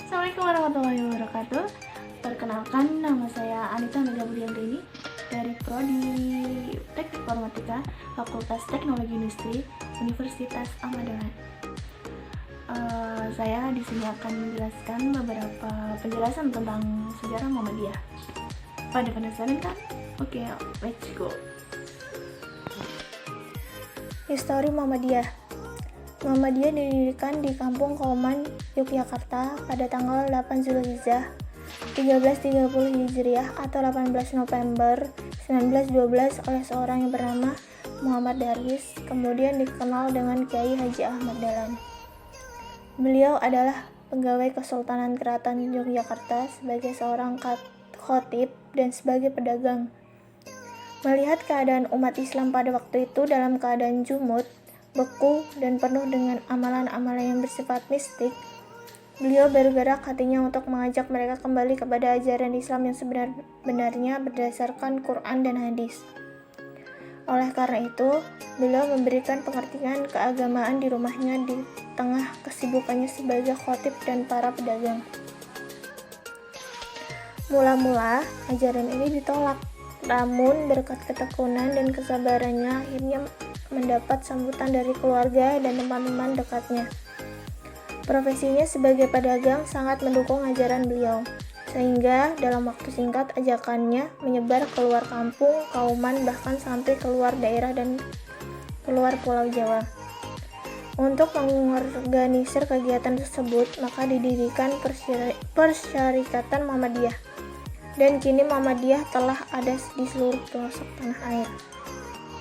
Assalamualaikum warahmatullahi wabarakatuh. Perkenalkan, nama saya Anita Megabudiantini dari Prodi Teknik Informatika, Fakultas Teknologi Industri, Universitas Ahmad Dahlan. Saya di sini akan menjelaskan beberapa penjelasan tentang sejarah Muhammadiyah. Pada penasaran kan? Oke, let's go. Histori Muhammadiyah. Muhammadiyah didirikan di Kampung Kauman, Yogyakarta pada tanggal 8 Zulhijjah 1330 Hijriah atau 18 November 1912 oleh seorang yang bernama Muhammad Darwis, kemudian dikenal dengan Kiai Haji Ahmad Dahlan. Beliau adalah pegawai Kesultanan Keraton Yogyakarta sebagai seorang khotib dan sebagai pedagang. Melihat keadaan umat Islam pada waktu itu dalam keadaan jumud, beku, dan penuh dengan amalan-amalan yang bersifat mistik, beliau bergerak hatinya untuk mengajak mereka kembali kepada ajaran Islam yang sebenarnya berdasarkan Quran dan hadis. Oleh karena itu, beliau memberikan pengertian keagamaan di rumahnya di tengah kesibukannya sebagai khotib dan para pedagang. Mula-mula, ajaran ini ditolak, namun berkat ketekunan dan kesabarannya akhirnya mendapat sambutan dari keluarga dan teman-teman dekatnya. Profesinya sebagai pedagang sangat mendukung ajaran beliau, sehingga dalam waktu singkat ajakannya menyebar keluar kampung, Kauman, bahkan sampai keluar daerah dan keluar Pulau Jawa. Untuk mengorganisir kegiatan tersebut, maka didirikan Persyarikatan Muhammadiyah, dan kini Muhammadiyah telah ada di seluruh pelosok tanah air.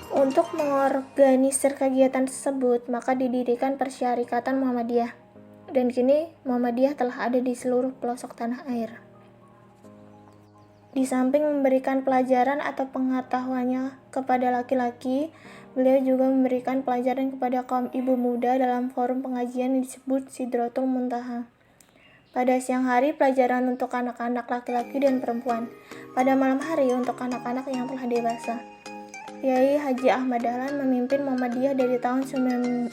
Untuk mengorganisir kegiatan tersebut, maka didirikan Persyarikatan Muhammadiyah, dan kini Muhammadiyah telah ada di seluruh pelosok tanah air. Di samping memberikan pelajaran atau pengetahuannya kepada laki-laki, beliau juga memberikan pelajaran kepada kaum ibu muda dalam forum pengajian yang disebut Sidratul Muntaha. Pada siang hari, pelajaran untuk anak-anak laki-laki dan perempuan. Pada malam hari, untuk anak-anak yang telah dewasa. Kiai Haji Ahmad Dahlan memimpin Muhammadiyah dari tahun 1912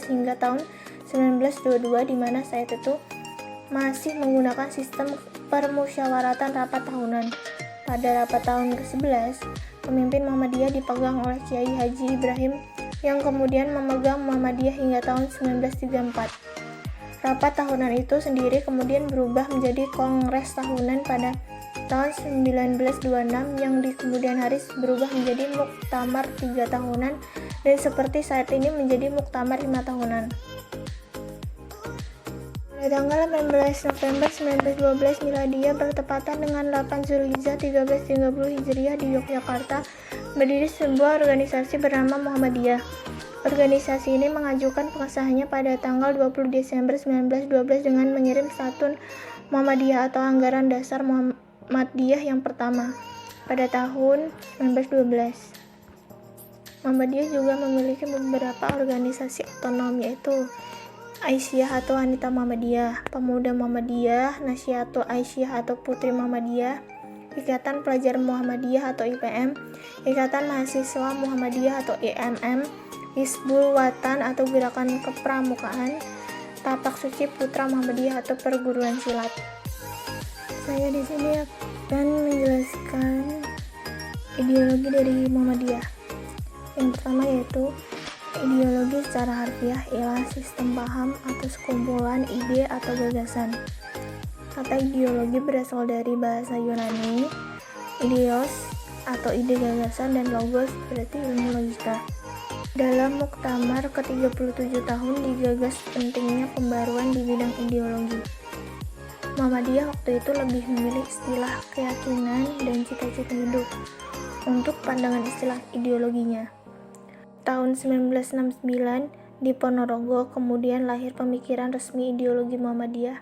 hingga tahun 1922, di mana saat itu masih menggunakan sistem permusyawaratan rapat tahunan. Pada rapat tahun ke-11, pemimpin Muhammadiyah dipegang oleh Kiai Haji Ibrahim yang kemudian memegang Muhammadiyah hingga tahun 1934. Rapat tahunan itu sendiri kemudian berubah menjadi kongres tahunan pada tahun 1926 yang di kemudian hari berubah menjadi muktamar 3 tahunan dan seperti saat ini menjadi muktamar 5 tahunan. Pada tanggal 18 November 1912 Miladiyah bertepatan dengan 8 Zulhijjah 1330 Hijriah di Yogyakarta berdiri sebuah organisasi bernama Muhammadiyah. Organisasi ini mengajukan pengesahannya pada tanggal 20 Desember 1912 dengan mengirim statut Muhammadiyah atau anggaran dasar Muhammadiyah yang pertama pada tahun 1912. Muhammadiyah juga memiliki beberapa organisasi otonom, yaitu Aisyah atau Wanita Muhammadiyah, Pemuda Muhammadiyah, Nasyiatul Aisyah atau Putri Muhammadiyah, Ikatan Pelajar Muhammadiyah atau IPM, Ikatan Mahasiswa Muhammadiyah atau IMM, Hizbul Watan atau Gerakan Kepramukaan, Tapak Suci Putra Muhammadiyah atau perguruan silat. Saya di sini akan menjelaskan ideologi dari Muhammadiyah. Yang pertama yaitu ideologi secara harfiah ialah sistem paham atau sekumpulan ide atau gagasan. Kata ideologi berasal dari bahasa Yunani, ideos atau ide gagasan, dan logos berarti ilmu logika. Dalam muktamar ke-37 tahun digagas pentingnya pembaruan di bidang ideologi. Muhammadiyah waktu itu lebih memilih istilah keyakinan dan cita-cita hidup untuk pandangan istilah ideologinya. Tahun 1969 di Ponorogo kemudian lahir pemikiran resmi ideologi Muhammadiyah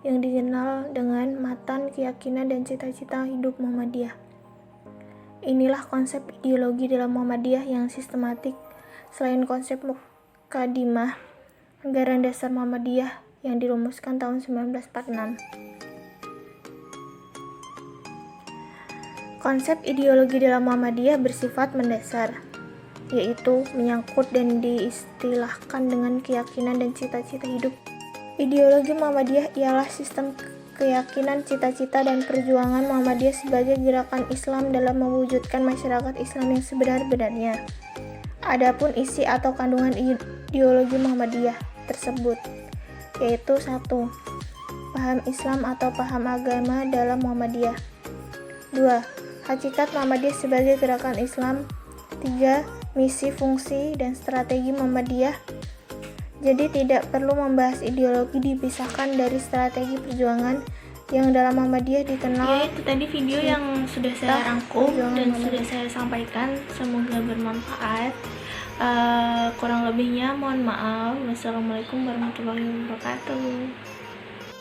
yang dikenal dengan Matan Keyakinan dan Cita-cita Hidup Muhammadiyah. Inilah konsep ideologi dalam Muhammadiyah yang sistematik. Selain konsep Mukadimah, anggaran dasar Muhammadiyah yang dirumuskan tahun 1946. Konsep ideologi dalam Muhammadiyah bersifat mendasar, yaitu menyangkut dan diistilahkan dengan keyakinan dan cita-cita hidup Ideologi Muhammadiyah ialah sistem keyakinan, cita-cita, dan perjuangan Muhammadiyah sebagai gerakan Islam dalam mewujudkan masyarakat Islam yang sebenar-benarnya. Adapun isi atau kandungan ideologi Muhammadiyah tersebut yaitu 1. Paham Islam atau paham agama dalam Muhammadiyah. 2. Hakikat Muhammadiyah sebagai gerakan Islam. 3. Misi, fungsi, dan strategi Muhammadiyah. Jadi tidak perlu membahas ideologi dipisahkan dari strategi perjuangan yang dalam Muhammadiyah dikenal. Ya, itu tadi video yang sudah saya rangkum dan sudah saya sampaikan. Semoga bermanfaat. Kurang lebihnya mohon maaf. Wassalamualaikum warahmatullahi wabarakatuh.